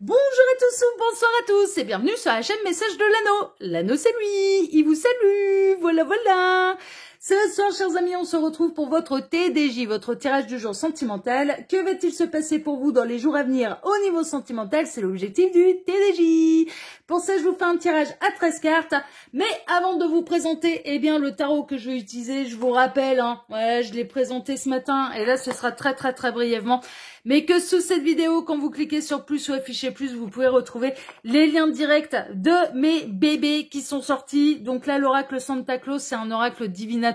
Bonjour à tous ou bonsoir à tous et bienvenue sur la chaîne Message de l'Anneau. L'Anneau c'est lui, il vous salue, voilà. Ce soir, chers amis, on se retrouve pour votre TDJ, votre tirage du jour sentimental. Que va-t-il se passer pour vous dans les jours à venir au niveau sentimental? C'est l'objectif du TDJ. Pour ça, je vous fais un tirage à 13 cartes. Mais avant de vous présenter, eh bien, le tarot que je vais utiliser, je vous rappelle, je l'ai présenté ce matin et là, ce sera très brièvement. Mais que sous cette vidéo, quand vous cliquez sur plus ou afficher plus, vous pouvez retrouver les liens directs de mes bébés qui sont sortis. Donc là, l'oracle Santa Claus, c'est un oracle divinatoire.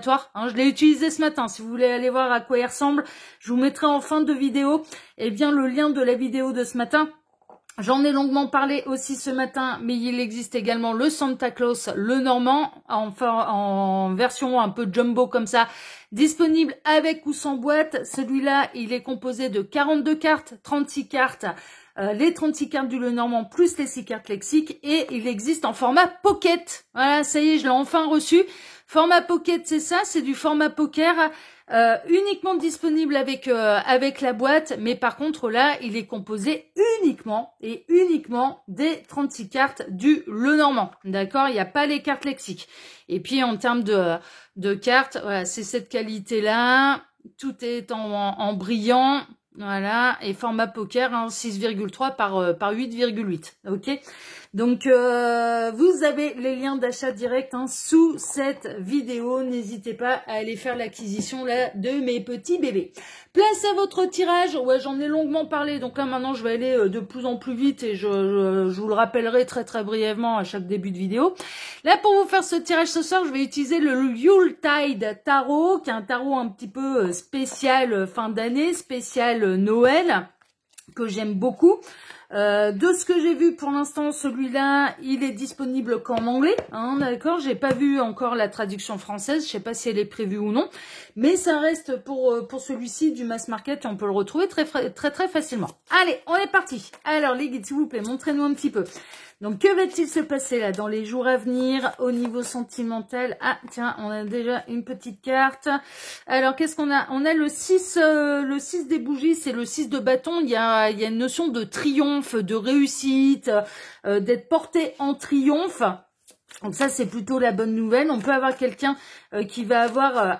Je l'ai utilisé ce matin. Si vous voulez aller voir à quoi il ressemble, je vous mettrai en fin de vidéo, eh bien, le lien de la vidéo de ce matin. J'en ai longuement parlé aussi ce matin, mais il existe également le Santa Claus, le normand, en version un peu jumbo comme ça, disponible avec ou sans boîte. Celui-là, il est composé de 42 cartes, 36 cartes, les 36 cartes du Lenormand plus les 6 cartes lexiques, et il existe en format pocket. Voilà, ça y est, je l'ai enfin reçu. Format pocket, c'est ça, c'est du format poker. Uniquement disponible avec la boîte, mais par contre là il est composé uniquement des 36 cartes du Lenormand, d'accord, il n'y a pas les cartes lexiques. Et puis en termes de cartes, voilà, c'est cette qualité là, tout est en brillant, voilà, et format poker, 6,3 par 8,8, ok. Donc, vous avez les liens d'achat direct sous cette vidéo. N'hésitez pas à aller faire l'acquisition là de mes petits bébés. Place à votre tirage. Ouais, j'en ai longuement parlé. Donc là, maintenant, je vais aller de plus en plus vite et je vous le rappellerai très brièvement à chaque début de vidéo. Là, pour vous faire ce tirage ce soir, je vais utiliser le Yuletide Tarot, qui est un tarot un petit peu spécial fin d'année, spécial Noël, que j'aime beaucoup. De ce que j'ai vu pour l'instant, celui-là, il est disponible qu'en anglais, d'accord. J'ai pas vu encore la traduction française, je sais pas si elle est prévue ou non, mais ça reste pour celui-ci du mass market et on peut le retrouver très facilement. Allez, on est parti. Alors les guides, s'il vous plaît, montrez-nous un petit peu. Donc, que va-t-il se passer là dans les jours à venir au niveau sentimental? Ah, tiens, on a déjà une petite carte. Alors, qu'est-ce qu'on a? On a le 6 des bougies, c'est le 6 de bâton. Il y a une notion de triomphe, de réussite, d'être porté en triomphe. Donc ça, c'est plutôt la bonne nouvelle. On peut avoir quelqu'un qui va avoir,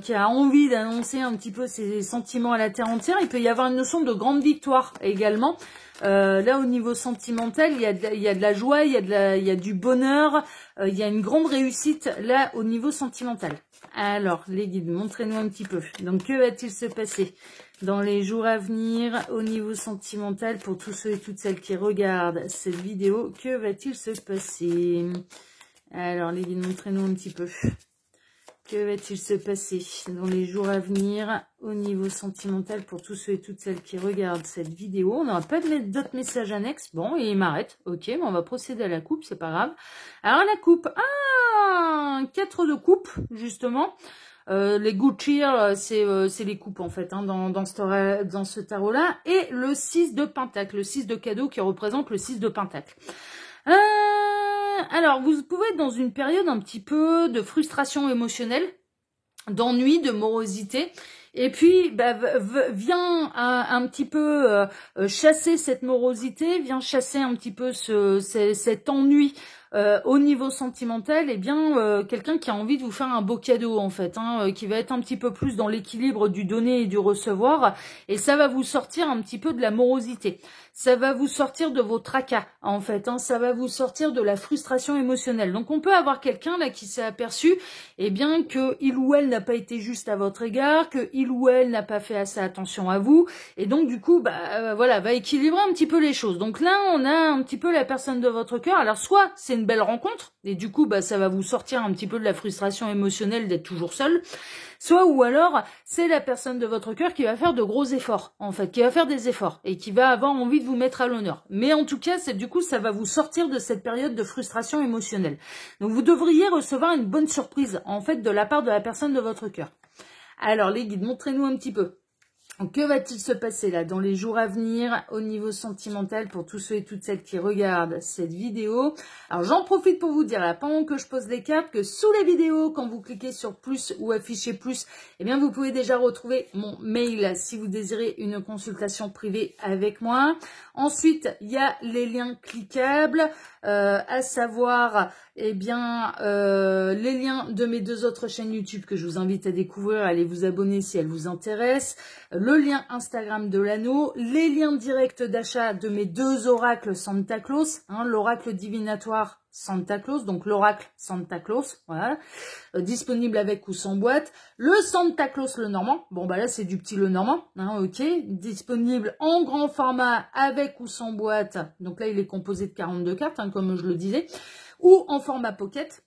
qui a envie d'annoncer un petit peu ses sentiments à la terre entière. Il peut y avoir une notion de grande victoire également. Là, au niveau sentimental, il y a de la joie, il y a du bonheur, il y a une grande réussite là au niveau sentimental. Alors, les guides, montrez-nous un petit peu. Donc, que va-t-il se passer dans les jours à venir au niveau sentimental pour tous ceux et toutes celles qui regardent cette vidéo? Que va-t-il se passer? Alors, les guides, montrez-nous un petit peu. Que va-t-il se passer dans les jours à venir au niveau sentimental pour tous ceux et toutes celles qui regardent cette vidéo? On n'aura pas d'autres messages annexes. Bon, et il m'arrête. Ok, mais on va procéder à la coupe, c'est pas grave. Alors, la coupe. Ah, 4 de coupe, justement. Les good cheer, c'est les coupes, en fait, dans ce tarot-là. Et le 6 de pentacle, le 6 de cadeau qui représente le 6 de pentacle. Alors, vous pouvez être dans une période un petit peu de frustration émotionnelle, d'ennui, de morosité, et puis vient un petit peu chasser cette morosité, vient chasser un petit peu cet ennui au niveau sentimental, et bien quelqu'un qui a envie de vous faire un beau cadeau en fait, qui va être un petit peu plus dans l'équilibre du donner et du recevoir, et ça va vous sortir un petit peu de la morosité. Ça va vous sortir de vos tracas, en fait. Ça va vous sortir de la frustration émotionnelle. Donc, on peut avoir quelqu'un là qui s'est aperçu, eh bien, que il ou elle n'a pas été juste à votre égard, que il ou elle n'a pas fait assez attention à vous, et donc, du coup, voilà, va équilibrer un petit peu les choses. Donc là, on a un petit peu la personne de votre cœur. Alors, soit c'est une belle rencontre, et du coup, ça va vous sortir un petit peu de la frustration émotionnelle d'être toujours seul. Soit ou alors, c'est la personne de votre cœur qui va faire de gros efforts, en fait, qui va faire des efforts et qui va avoir envie de vous mettre à l'honneur. Mais en tout cas, du coup, ça va vous sortir de cette période de frustration émotionnelle. Donc, vous devriez recevoir une bonne surprise, en fait, de la part de la personne de votre cœur. Alors, les guides, montrez-nous un petit peu. Que va-t-il se passer là dans les jours à venir au niveau sentimental pour tous ceux et toutes celles qui regardent cette vidéo? Alors j'en profite pour vous dire là, pendant que je pose les cartes, que sous la vidéo, quand vous cliquez sur plus ou afficher plus, eh bien vous pouvez déjà retrouver mon mail si vous désirez une consultation privée avec moi. Ensuite, il y a les liens cliquables, à savoir eh bien les liens de mes 2 autres chaînes YouTube que je vous invite à découvrir, allez vous abonner si elles vous intéressent, le lien Instagram de l'anneau, les liens directs d'achat de mes 2 oracles Santa Claus, hein, l'oracle divinatoire Santa Claus, donc l'oracle Santa Claus, voilà, disponible avec ou sans boîte, le Santa Claus le normand, bon bah là c'est du petit le normand, hein, ok, disponible en grand format avec ou sans boîte, donc là il est composé de 42 cartes, hein, comme je le disais, ou en format pocket.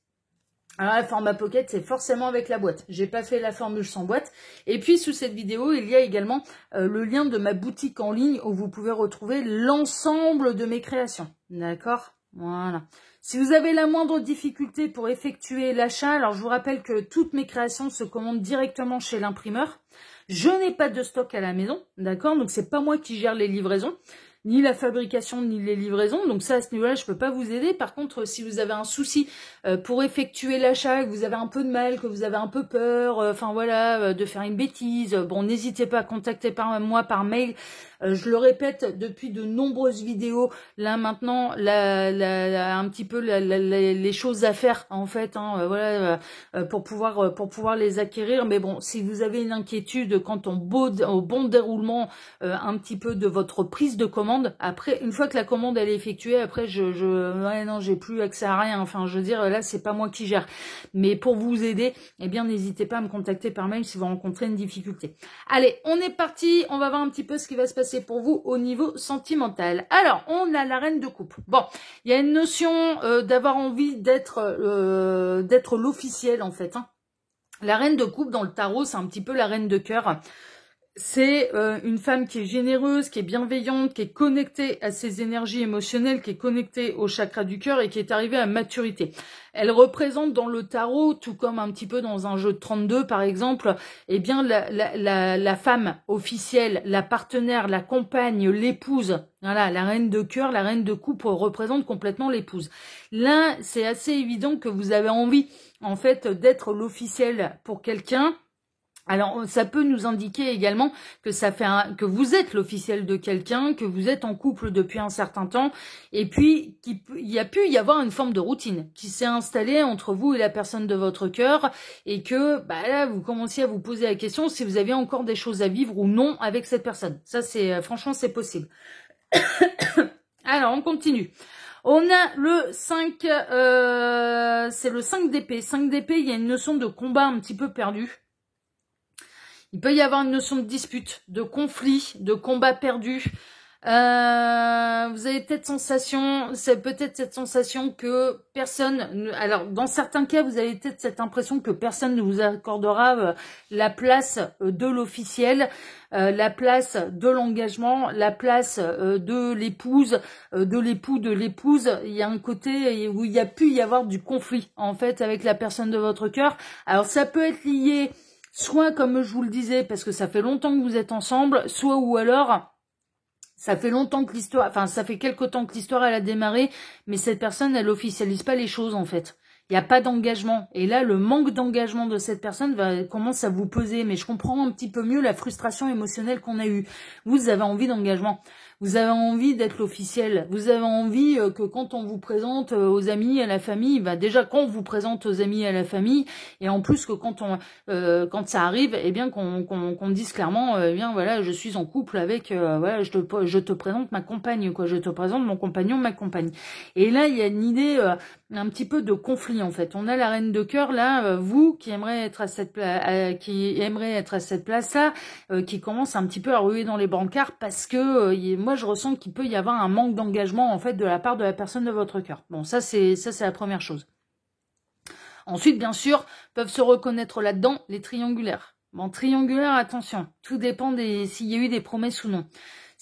Alors, la format pocket, c'est forcément avec la boîte. J'ai pas fait la formule sans boîte. Et puis, sous cette vidéo, il y a également le lien de ma boutique en ligne où vous pouvez retrouver l'ensemble de mes créations. D'accord? Voilà. Si vous avez la moindre difficulté pour effectuer l'achat, alors je vous rappelle que toutes mes créations se commandent directement chez l'imprimeur. Je n'ai pas de stock à la maison, d'accord? Donc, c'est pas moi qui gère les livraisons, ni la fabrication, ni les livraisons. Donc ça, à ce niveau-là, je peux pas vous aider. Par contre, si vous avez un souci pour effectuer l'achat, que vous avez un peu de mal, que vous avez un peu peur, enfin voilà, de faire une bêtise, bon, n'hésitez pas à contacter moi par mail. Je le répète depuis de nombreuses vidéos. Là maintenant, un petit peu les choses à faire en fait, hein, voilà, pour pouvoir les acquérir. Mais bon, si vous avez une inquiétude quant au bon déroulement un petit peu de votre prise de commande, après, une fois que la commande elle est effectuée, après ouais non, j'ai plus accès à rien. Enfin, je veux dire, là c'est pas moi qui gère. Mais pour vous aider, eh bien n'hésitez pas à me contacter par mail si vous rencontrez une difficulté. Allez, on est parti. On va voir un petit peu ce qui va se passer pour vous au niveau sentimental. Alors, on a la reine de coupe. Bon, il y a une notion d'avoir envie d'être l'officiel en fait. Hein. La reine de coupe dans le tarot, c'est un petit peu la reine de cœur. C'est une femme qui est généreuse, qui est bienveillante, qui est connectée à ses énergies émotionnelles, qui est connectée au chakra du cœur et qui est arrivée à maturité. Elle représente dans le tarot, tout comme un petit peu dans un jeu de 32 par exemple, eh bien la femme officielle, la partenaire, la compagne, l'épouse. Voilà, la reine de cœur, la reine de coupe représente complètement l'épouse. Là, c'est assez évident que vous avez envie en fait d'être l'officiel pour quelqu'un. Alors, ça peut nous indiquer également que que vous êtes l'officiel de quelqu'un, que vous êtes en couple depuis un certain temps, et puis il y a pu y avoir une forme de routine qui s'est installée entre vous et la personne de votre cœur, et que bah là vous commenciez à vous poser la question si vous aviez encore des choses à vivre ou non avec cette personne. Ça, c'est franchement c'est possible. Alors, on continue. On a le 5, c'est le 5 d'épée. 5 d'épée, il y a une notion de combat un petit peu perdu. Il peut y avoir une notion de dispute, de conflit, de combat perdu. Vous avez peut-être c'est peut-être cette sensation que personne, alors dans certains cas, vous avez peut-être cette impression que personne ne vous accordera la place de l'officiel, la place de l'engagement, la place de l'épouse, de l'époux, de l'épouse. Il y a un côté où il y a pu y avoir du conflit, en fait, avec la personne de votre cœur. Alors ça peut être lié soit, comme je vous le disais, parce que ça fait longtemps que vous êtes ensemble, soit ou alors, ça fait longtemps que l'histoire, enfin, ça fait quelque temps que l'histoire, elle a démarré, mais cette personne, elle officialise pas les choses, en fait. Il n'y a pas d'engagement. Et là, le manque d'engagement de cette personne commence à vous peser. Mais je comprends un petit peu mieux la frustration émotionnelle qu'on a eue. Vous avez envie d'engagement. Vous avez envie d'être l'officiel. Vous avez envie que quand on vous présente aux amis, à la famille, bah déjà quand on vous présente aux amis, à la famille, et en plus que quand ça arrive, eh bien qu'on dise clairement, eh bien voilà, je suis en couple avec, voilà, je te présente ma compagne, quoi, je te présente mon compagnon, ma compagne. Et là, il y a une idée un petit peu de conflit en fait. On a la reine de cœur là, vous qui aimerez être à cette place là, qui commence un petit peu à ruer dans les brancards parce que moi je ressens qu'il peut y avoir un manque d'engagement en fait de la part de la personne de votre cœur. Bon, ça c'est la première chose. Ensuite, bien sûr, peuvent se reconnaître là-dedans les triangulaires. Bon, triangulaire, attention, tout dépend s'il y a eu des promesses ou non.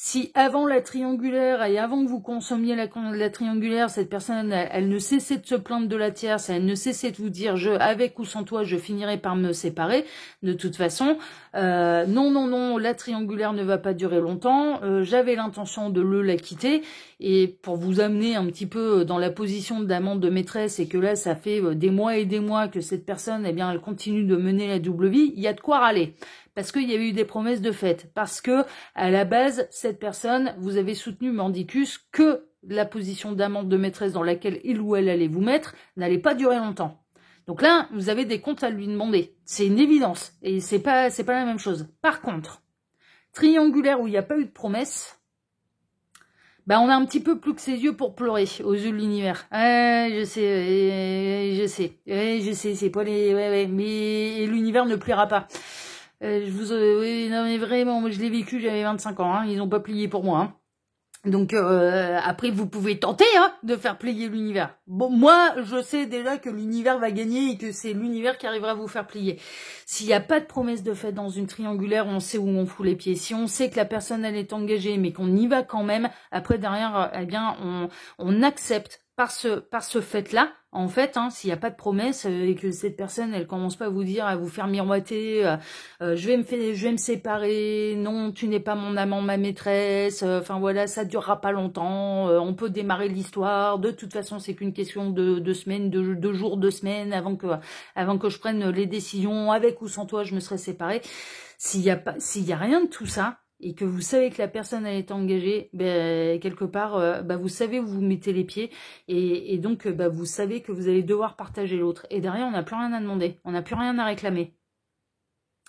Si avant la triangulaire et avant que vous consommiez la triangulaire, cette personne, elle ne cessait de se plaindre de la tierce, elle ne cessait de vous dire, avec ou sans toi, je finirai par me séparer, de toute façon, non, la triangulaire ne va pas durer longtemps, j'avais l'intention de la quitter, et pour vous amener un petit peu dans la position d'amante de maîtresse, et que là, ça fait des mois et des mois que cette personne, eh bien, elle continue de mener la double vie, il y a de quoi râler. Parce qu'il y avait eu des promesses de fait. Parce que, à la base, cette personne, vous avez soutenu Mordicus que la position d'amante de maîtresse dans laquelle il ou elle allait vous mettre n'allait pas durer longtemps. Donc là, vous avez des comptes à lui demander. C'est une évidence. Et c'est pas la même chose. Par contre, triangulaire où il n'y a pas eu de promesse, bah on a un petit peu plus que ses yeux pour pleurer aux yeux de l'univers. Je sais, c'est pas les... Ouais, mais l'univers ne pliera pas. Oui, non mais vraiment, moi je l'ai vécu, j'avais 25 ans, hein, ils n'ont pas plié pour moi. Hein. Donc après vous pouvez tenter de faire plier l'univers. Bon, moi je sais déjà que l'univers va gagner et que c'est l'univers qui arrivera à vous faire plier. S'il n'y a pas de promesse de fait dans une triangulaire, on sait où on fout les pieds. Si on sait que la personne elle est engagée mais qu'on y va quand même, après derrière, eh bien on accepte par ce fait-là, en fait, s'il n'y a pas de promesse et que cette personne, elle commence pas à vous dire, à vous faire miroiter, je vais me séparer, non, tu n'es pas mon amant, ma maîtresse, enfin voilà, ça durera pas longtemps, on peut démarrer l'histoire, de toute façon, c'est qu'une question de semaines, de jours, de semaines, avant que je prenne les décisions, avec ou sans toi, je me serais séparée. S'il y a rien de tout ça, et que vous savez que la personne elle est engagée, quelque part, vous savez où vous mettez les pieds, et donc vous savez que vous allez devoir partager l'autre. Et derrière, on n'a plus rien à demander, on n'a plus rien à réclamer.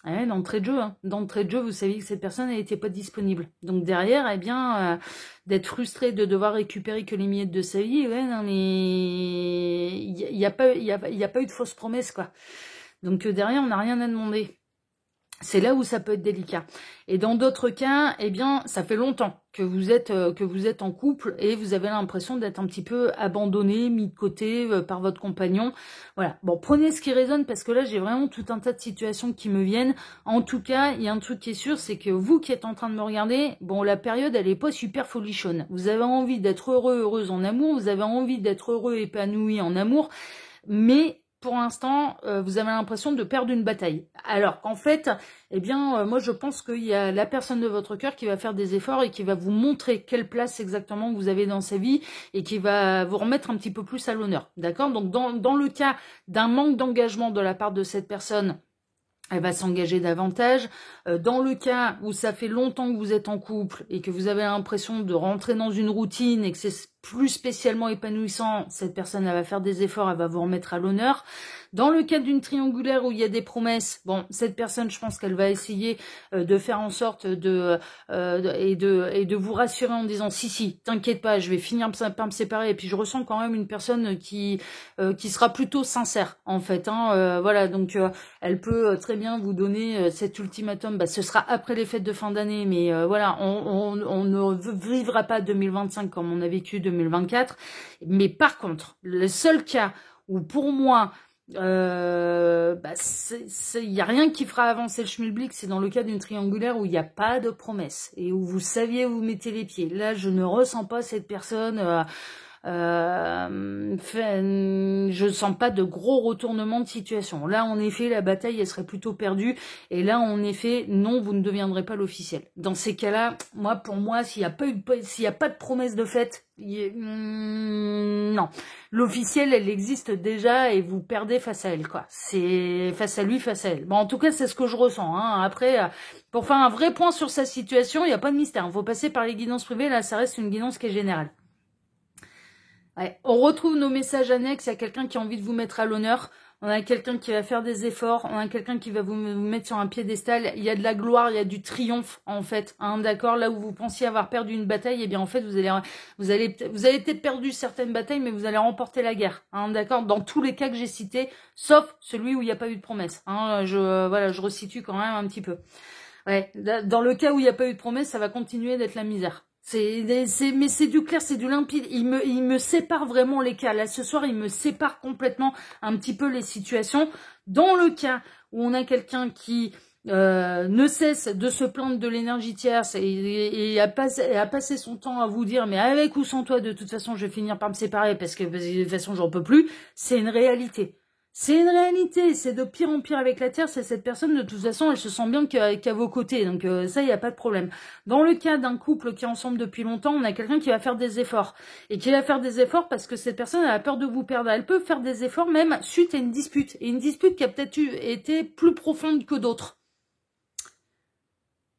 Ouais, d'entrée de jeu, d'entrée de jeu, vous savez que cette personne elle n'était pas disponible. Donc derrière, eh bien, d'être frustré de devoir récupérer que les miettes de sa vie, ouais, non mais il y a pas eu de fausse promesse, quoi. Donc derrière, on n'a rien à demander. C'est là où ça peut être délicat. Et dans d'autres cas, eh bien, ça fait longtemps que vous êtes en couple et vous avez l'impression d'être un petit peu abandonné, mis de côté par votre compagnon. Voilà. Bon, prenez ce qui résonne parce que là, j'ai vraiment tout un tas de situations qui me viennent. En tout cas, il y a un truc qui est sûr, c'est que vous qui êtes en train de me regarder, bon, la période, elle est pas super folichonne. Vous avez envie d'être heureux, heureuse en amour, vous avez envie d'être heureux, épanoui en amour, mais pour l'instant, vous avez l'impression de perdre une bataille. Alors qu'en fait, eh bien, moi je pense qu'il y a la personne de votre cœur qui va faire des efforts et qui va vous montrer quelle place exactement vous avez dans sa vie et qui va vous remettre un petit peu plus à l'honneur. D'accord? Donc dans le cas d'un manque d'engagement de la part de cette personne, elle va s'engager davantage. Dans le cas où ça fait longtemps que vous êtes en couple et que vous avez l'impression de rentrer dans une routine et que c'est plus spécialement épanouissant, cette personne elle va faire des efforts, elle va vous remettre à l'honneur. Dans le cas d'une triangulaire où il y a des promesses, bon, cette personne, je pense qu'elle va essayer de faire en sorte de vous rassurer en disant si, t'inquiète pas, je vais finir par me séparer. Et puis je ressens quand même une personne qui sera plutôt sincère en fait. Voilà, donc elle peut très bien vous donner cet ultimatum. Ce sera après les fêtes de fin d'année, mais voilà, on ne vivra pas 2025 comme on a vécu 2024. Mais par contre, le seul cas où pour moi il y a rien qui fera avancer le schmilblick, c'est dans le cas d'une triangulaire où il n'y a pas de promesse et où vous saviez où vous mettez les pieds. Là, je ne ressens pas cette personne, je sens pas de gros retournements de situation. Là, en effet, la bataille, elle serait plutôt perdue. Et là, en effet, non, vous ne deviendrez pas l'officiel. Dans ces cas-là, pour moi, s'il n'y a pas de promesse de fait, non. L'officiel, elle existe déjà et vous perdez face à elle, quoi. C'est face à lui, face à elle. Bon, en tout cas, c'est ce que je ressens, Après, pour faire un vrai point sur sa situation, il n'y a pas de mystère. Il faut passer par les guidances privées. Là, ça reste une guidance qui est générale. Ouais. On retrouve nos messages annexes, il y a quelqu'un qui a envie de vous mettre à l'honneur, on a quelqu'un qui va faire des efforts, on a quelqu'un qui va vous mettre sur un piédestal, il y a de la gloire, il y a du triomphe en fait, d'accord, là où vous pensiez avoir perdu une bataille, et bien en fait vous avez peut-être perdu certaines batailles, mais vous allez remporter la guerre, d'accord, dans tous les cas que j'ai cités, sauf celui où il n'y a pas eu de promesse, je resitue quand même un petit peu. Ouais, dans le cas où il n'y a pas eu de promesse, ça va continuer d'être la misère. Mais c'est du clair, c'est du limpide. Il me sépare vraiment les cas. Là, ce soir, il me sépare complètement un petit peu les situations. Dans le cas où on a quelqu'un qui ne cesse de se plaindre de l'énergie tierce et à passer son temps à vous dire mais avec ou sans toi de toute façon je vais finir par me séparer parce que de toute façon j'en peux plus, c'est une réalité. C'est une réalité, c'est de pire en pire avec la Terre, c'est cette personne, de toute façon, elle se sent bien qu'à vos côtés, donc ça, il n'y a pas de problème. Dans le cas d'un couple qui est ensemble depuis longtemps, on a quelqu'un qui va faire des efforts, et qui va faire des efforts parce que cette personne elle a peur de vous perdre. Elle peut faire des efforts même suite à une dispute, et une dispute qui a peut-être été plus profonde que d'autres.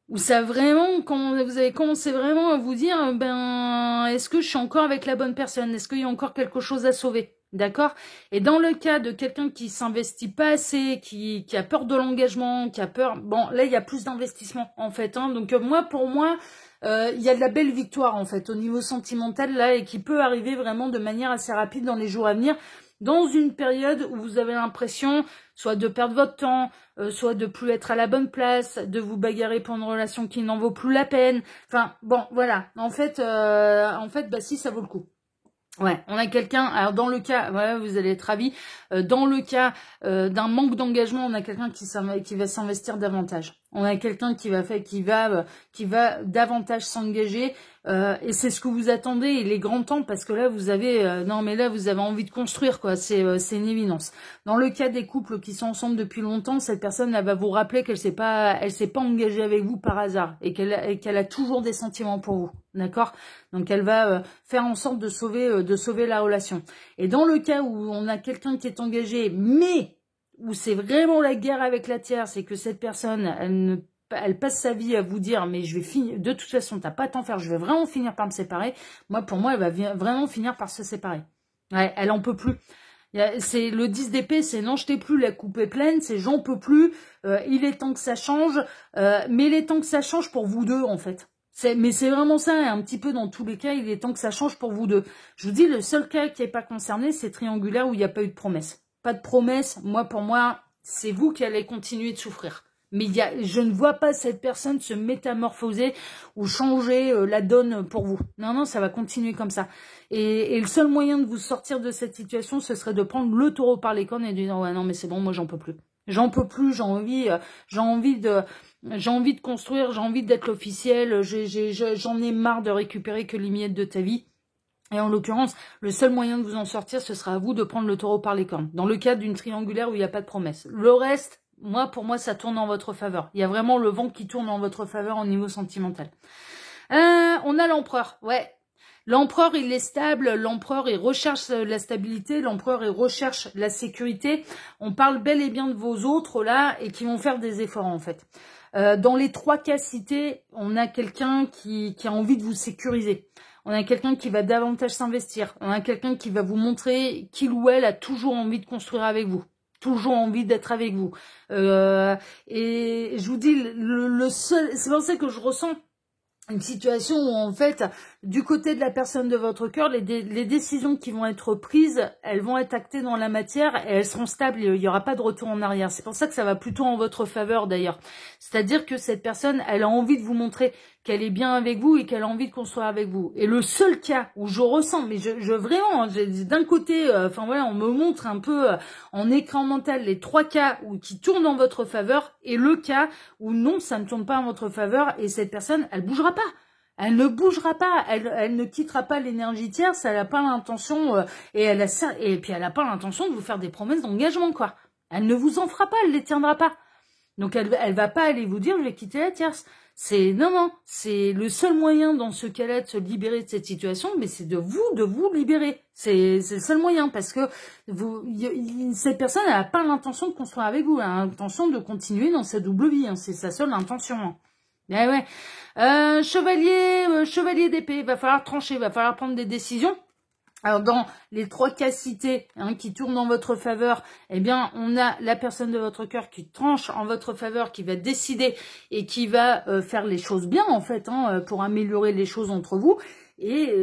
Où ça vraiment, quand vous avez commencé vraiment à vous dire, ben, est-ce que je suis encore avec la bonne personne? Est-ce qu'il y a encore quelque chose à sauver? D'accord? Et dans le cas de quelqu'un qui s'investit pas assez, qui a peur de l'engagement, qui a peur... Bon, là, il y a plus d'investissement, en fait. Hein. Donc, pour moi, il y a de la belle victoire, en fait, au niveau sentimental, là, et qui peut arriver vraiment de manière assez rapide dans les jours à venir, dans une période où vous avez l'impression soit de perdre votre temps, soit de plus être à la bonne place, de vous bagarrer pour une relation qui n'en vaut plus la peine. Enfin, bon, voilà. En fait, bah si, ça vaut le coup. Ouais, on a quelqu'un, alors dans le cas, voilà, vous allez être ravis, dans le cas d'un manque d'engagement, on a quelqu'un qui va s'investir davantage. On a quelqu'un qui va davantage s'engager, et c'est ce que vous attendez, il est grand temps, parce que là, vous avez envie de construire, quoi, c'est une évidence. Dans le cas des couples qui sont ensemble depuis longtemps, cette personne, elle va vous rappeler qu'elle s'est pas engagée avec vous par hasard, et qu'elle a toujours des sentiments pour vous, d'accord? Donc elle va faire en sorte de sauver la relation. Et dans le cas où on a quelqu'un qui est engagé, mais où c'est vraiment la guerre avec la Terre, c'est que cette personne, elle passe sa vie à vous dire mais je vais finir, de toute façon t'as pas à t'en faire, je vais vraiment finir par me séparer. Pour moi elle va vraiment finir par se séparer. Ouais, elle en peut plus. C'est le 10 d'épée, c'est non je t'ai plus, la coupe est pleine, c'est j'en peux plus, il est temps que ça change, mais il est temps que ça change pour vous deux en fait. Mais c'est vraiment ça, un petit peu dans tous les cas, il est temps que ça change pour vous deux. Je vous dis, le seul cas qui n'est pas concerné, c'est triangulaire où il n'y a pas eu de promesse. Pas de promesse, pour moi, c'est vous qui allez continuer de souffrir. Mais je ne vois pas cette personne se métamorphoser ou changer la donne pour vous. Non, ça va continuer comme ça. Et le seul moyen de vous sortir de cette situation, ce serait de prendre le taureau par les cornes et de dire « Ouais, non, mais c'est bon, moi, j'en peux plus. J'en peux plus, j'ai envie de construire, j'ai envie d'être l'officiel, j'en ai marre de récupérer que les miettes de ta vie. » Et en l'occurrence, le seul moyen de vous en sortir, ce sera à vous de prendre le taureau par les cornes. Dans le cadre d'une triangulaire où il n'y a pas de promesse. Le reste, pour moi, ça tourne en votre faveur. Il y a vraiment le vent qui tourne en votre faveur au niveau sentimental. On a l'empereur, ouais. L'empereur, il est stable, l'empereur, il recherche la stabilité, l'empereur, il recherche la sécurité. On parle bel et bien de vos autres, là, et qui vont faire des efforts, en fait. Dans les trois cas cités, on a quelqu'un qui a envie de vous sécuriser. On a quelqu'un qui va davantage s'investir. On a quelqu'un qui va vous montrer qu'il ou elle a toujours envie de construire avec vous. Toujours envie d'être avec vous. Et je vous dis, le seul... C'est pour ça que je ressens une situation où, en fait, du côté de la personne de votre cœur, les décisions qui vont être prises, elles vont être actées dans la matière et elles seront stables. Il n'y aura pas de retour en arrière. C'est pour ça que ça va plutôt en votre faveur, d'ailleurs. C'est-à-dire que cette personne, elle a envie de vous montrer qu'elle est bien avec vous et qu'elle a envie de construire avec vous. Et le seul cas où je ressens, mais vraiment, d'un côté, on me montre un peu en écran mental les trois cas qui tournent en votre faveur et le cas où non, ça ne tourne pas en votre faveur et cette personne, elle bougera pas. Elle ne bougera pas, elle ne quittera pas l'énergie tierce, elle n'a pas l'intention, et puis elle n'a pas l'intention de vous faire des promesses d'engagement, quoi. Elle ne vous en fera pas, elle ne les tiendra pas. Donc elle va pas aller vous dire je vais quitter la tierce. Non, c'est le seul moyen dans ce cas-là de se libérer de cette situation, mais c'est de vous libérer. C'est le seul moyen parce que cette personne elle n'a pas l'intention de construire avec vous, elle a l'intention de continuer dans sa double vie, hein, c'est sa seule intention. Hein. Ouais. Chevalier d'épée, il va falloir trancher, il va falloir prendre des décisions. Alors, dans les trois cas cités qui tournent en votre faveur, eh bien, on a la personne de votre cœur qui tranche en votre faveur, qui va décider et qui va faire les choses bien, en fait, pour améliorer les choses entre vous. Et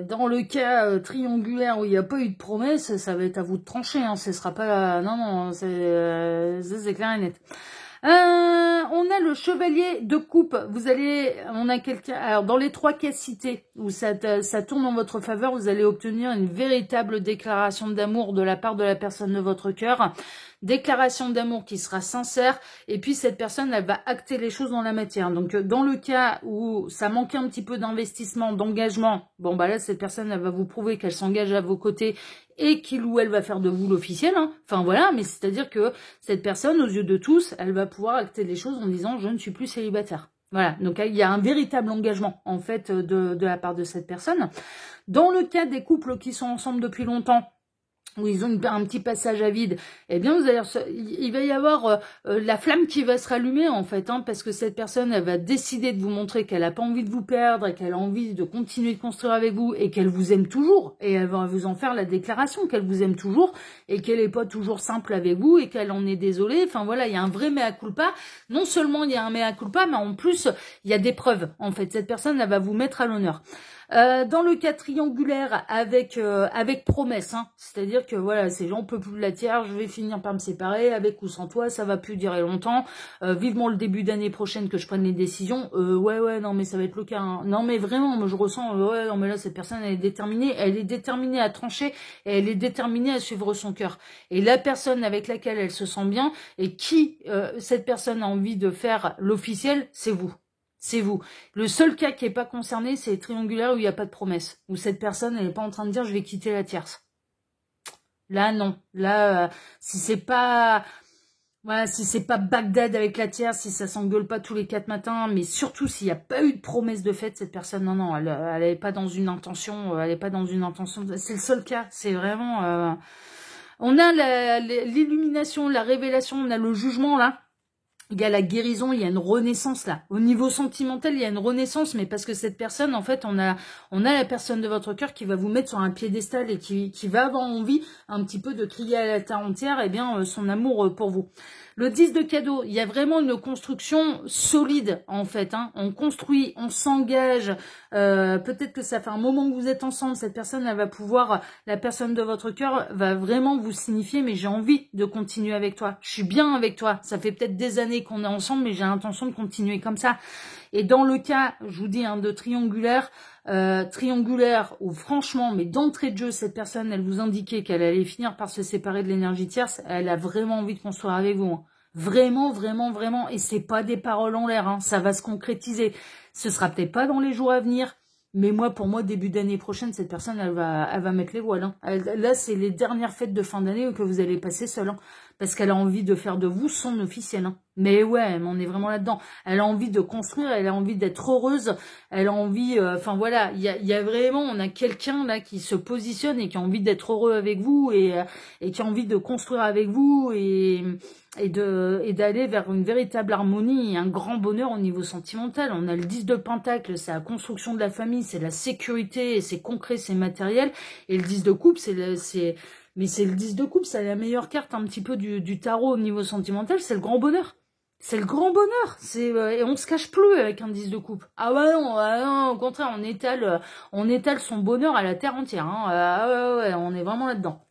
dans le cas triangulaire où il n'y a pas eu de promesse, ça va être à vous de trancher. Ce sera pas... Non, c'est clair et net. On a le chevalier de coupe. On a quelqu'un. Alors dans les 3 cas cités où ça tourne en votre faveur, vous allez obtenir une véritable déclaration d'amour de la part de la personne de votre cœur. Déclaration d'amour qui sera sincère, et puis cette personne, elle va acter les choses dans la matière. Donc dans le cas où ça manquait un petit peu d'investissement, d'engagement, bon bah là cette personne, elle va vous prouver qu'elle s'engage à vos côtés et qu'il ou elle va faire de vous l'officiel, hein. Enfin voilà, mais c'est-à-dire que cette personne, aux yeux de tous, elle va pouvoir acter les choses en disant je ne suis plus célibataire. Voilà, donc il y a un véritable engagement en fait de la part de cette personne. Dans le cas des couples qui sont ensemble depuis longtemps, où ils ont un petit passage à vide, eh bien il va y avoir la flamme qui va se rallumer en fait, hein, parce que cette personne, elle va décider de vous montrer qu'elle n'a pas envie de vous perdre, et qu'elle a envie de continuer de construire avec vous, et qu'elle vous aime toujours, et elle va vous en faire la déclaration qu'elle vous aime toujours, et qu'elle n'est pas toujours simple avec vous, et qu'elle en est désolée. Enfin voilà, il y a un vrai mea culpa. Non seulement il y a un mea culpa, mais en plus il y a des preuves. En fait, cette personne, elle va vous mettre à l'honneur. Dans le cas triangulaire avec promesse, hein, c'est-à-dire que voilà, c'est j'en peux plus de la tiers, je vais finir par me séparer, avec ou sans toi, ça va plus durer longtemps, vivement le début d'année prochaine que je prenne les décisions, ouais, non mais ça va être le cas, hein. Non mais vraiment, moi je ressens, ouais, non mais là cette personne elle est déterminée à trancher, et elle est déterminée à suivre son cœur. Et la personne avec laquelle elle se sent bien, et qui cette personne a envie de faire l'officiel, c'est vous. C'est vous. Le seul cas qui est pas concerné, c'est les triangulaires où il n'y a pas de promesse. Où cette personne, elle n'est pas en train de dire je vais quitter la tierce. Là, non. Là, si c'est pas Bagdad avec la tierce, si ça s'engueule pas tous les 4 matins, mais surtout s'il n'y a pas eu de promesse de fait, cette personne, non, elle n'est pas dans une intention, c'est le seul cas. C'est vraiment, on a l'illumination, la révélation, on a le jugement, là. Il y a la guérison, il y a une renaissance là. Au niveau sentimental, il y a une renaissance, mais parce que cette personne, en fait, on a la personne de votre cœur qui va vous mettre sur un piédestal et qui va avoir envie un petit peu de crier à la terre entière, eh bien, son amour pour vous. Le 10 de cadeau, il y a vraiment une construction solide, en fait, hein. On construit, on s'engage. Peut-être que ça fait un moment que vous êtes ensemble, cette personne, elle va pouvoir, la personne de votre cœur va vraiment vous signifier, mais j'ai envie de continuer avec toi. Je suis bien avec toi. Ça fait peut-être des années qu'on est ensemble, mais j'ai l'intention de continuer comme ça. Et dans le cas, je vous dis, hein, de triangulaire où franchement, mais d'entrée de jeu, cette personne, elle vous indiquait qu'elle allait finir par se séparer de l'énergie tierce, elle a vraiment envie de construire avec vous, hein. Vraiment, vraiment, vraiment. Et c'est pas des paroles en l'air, hein. Ça va se concrétiser. Ce sera peut-être pas dans les jours à venir, mais pour moi, début d'année prochaine, cette personne, elle va mettre les voiles, hein. Là, c'est les dernières fêtes de fin d'année que vous allez passer seul, hein, parce qu'elle a envie de faire de vous son officiel, hein. Mais ouais, on est vraiment là-dedans. Elle a envie de construire, elle a envie d'être heureuse, elle a envie, enfin voilà, il y a vraiment, on a quelqu'un là qui se positionne et qui a envie d'être heureux avec vous et qui a envie de construire avec vous et d'aller vers une véritable harmonie et un grand bonheur au niveau sentimental. On a le 10 de Pentacle, c'est la construction de la famille, c'est la sécurité, c'est concret, c'est matériel. Et le 10 de coupe, mais c'est le 10 de coupe, c'est la meilleure carte un petit peu du tarot au niveau sentimental, c'est le grand bonheur. C'est le grand bonheur. Et on se cache plus avec un 10 de coupe. Ah ouais non, au contraire, on étale son bonheur à la terre entière, hein. Ouais, on est vraiment là-dedans.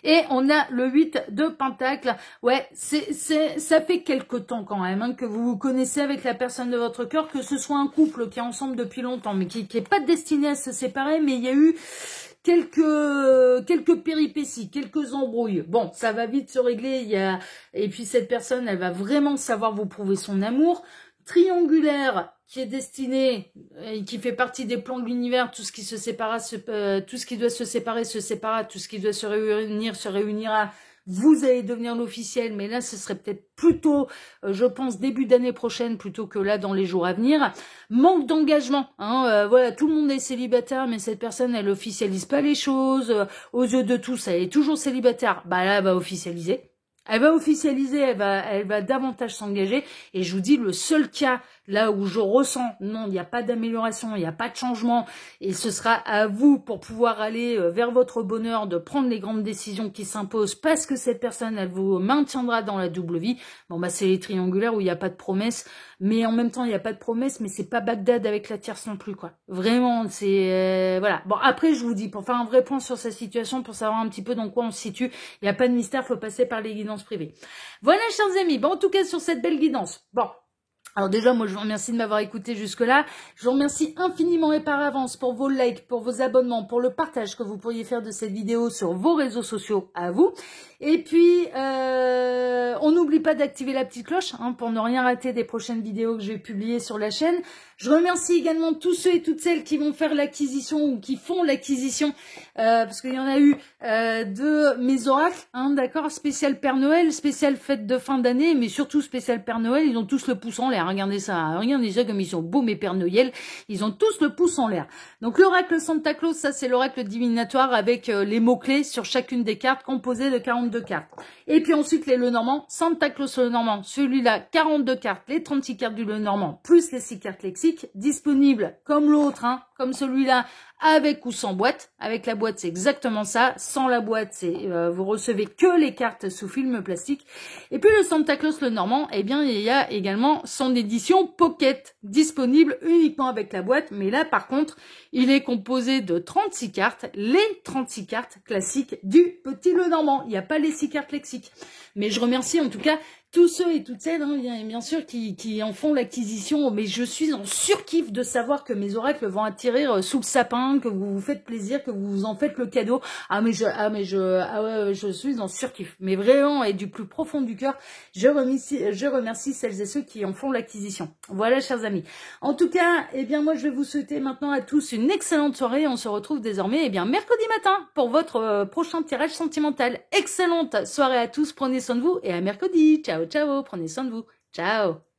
Et on a le 8 de Pentacle. Ouais, ça fait quelque temps quand même, hein, que vous vous connaissez avec la personne de votre cœur, que ce soit un couple qui est ensemble depuis longtemps, mais qui est pas destiné à se séparer, mais il y a eu quelques péripéties, quelques embrouilles. Bon, ça va vite se régler. Et puis cette personne, elle va vraiment savoir vous prouver son amour. Triangulaire, qui est destiné et qui fait partie des plans de l'univers, tout ce qui se séparera, tout ce qui doit se séparer se séparera, tout ce qui doit se réunira. Vous allez devenir l'officiel, mais là, ce serait peut-être plutôt, je pense, début d'année prochaine, plutôt que là, dans les jours à venir. Manque d'engagement, hein, voilà, tout le monde est célibataire, mais cette personne, elle officialise pas les choses. Aux yeux de tous, elle est toujours célibataire. Bah là, elle va officialiser. Elle va officialiser, elle va davantage s'engager. Et je vous dis, le seul cas là où je ressens, non, il n'y a pas d'amélioration, il n'y a pas de changement, et ce sera à vous pour pouvoir aller vers votre bonheur, de prendre les grandes décisions qui s'imposent, parce que cette personne, elle vous maintiendra dans la double vie. Bon, bah, c'est les triangulaires où il n'y a pas de promesse, mais en même temps, il n'y a pas de promesse, mais c'est pas Bagdad avec la tierce non plus, quoi. Vraiment, c'est... voilà. Bon, après, je vous dis, pour faire un vrai point sur sa situation, pour savoir un petit peu dans quoi on se situe, il n'y a pas de mystère, faut passer par les guidances privées. Voilà, chers amis. Bon, en tout cas, sur cette belle guidance. Bon. Alors déjà, moi, je vous remercie de m'avoir écouté jusque-là. Je vous remercie infiniment et par avance pour vos likes, pour vos abonnements, pour le partage que vous pourriez faire de cette vidéo sur vos réseaux sociaux à vous. Et puis, on n'oublie pas d'activer la petite cloche pour ne rien rater des prochaines vidéos que je vais publier sur la chaîne. Je remercie également tous ceux et toutes celles qui vont faire l'acquisition ou qui font l'acquisition, parce qu'il y en a eu de mes oracles, d'accord, spécial Père Noël, spécial fête de fin d'année, mais surtout spécial Père Noël. Ils ont tous le pouce en l'air. Regardez ça comme ils sont beaux mes Père Noël. Ils ont tous le pouce en l'air. Donc l'oracle Santa Claus, ça c'est l'oracle divinatoire avec les mots-clés sur chacune des cartes composées de 42 cartes. Et puis ensuite les Lenormand, Santa Claus Lenormand, celui-là 42 cartes, les 36 cartes du Lenormand, plus les 6 cartes lexiques, disponibles comme l'autre, comme celui-là, avec ou sans boîte. Avec la boîte, c'est exactement ça. Sans la boîte, c'est vous recevez que les cartes sous film plastique. Et puis le Santa Claus Lenormand, eh bien, il y a également son édition Pocket, disponible uniquement avec la boîte. Mais là, par contre, il est composé de 36 cartes, les 36 cartes classiques du petit Lenormand. Il n'y a pas les 6 cartes lexiques. Mais je remercie en tout cas tous ceux et toutes celles, bien sûr, qui en font l'acquisition, mais je suis en surkiff de savoir que mes oracles vont atterrir sous le sapin, que vous vous faites plaisir, que vous en faites le cadeau. Je suis en surkiff. Mais vraiment, et du plus profond du cœur, je remercie celles et ceux qui en font l'acquisition. Voilà, chers amis. En tout cas, moi, je vais vous souhaiter maintenant à tous une excellente soirée. On se retrouve désormais, mercredi matin pour votre prochain tirage sentimental. Excellente soirée à tous. Prenez soin de vous et à mercredi. Ciao, ciao. Prenez soin de vous. Ciao.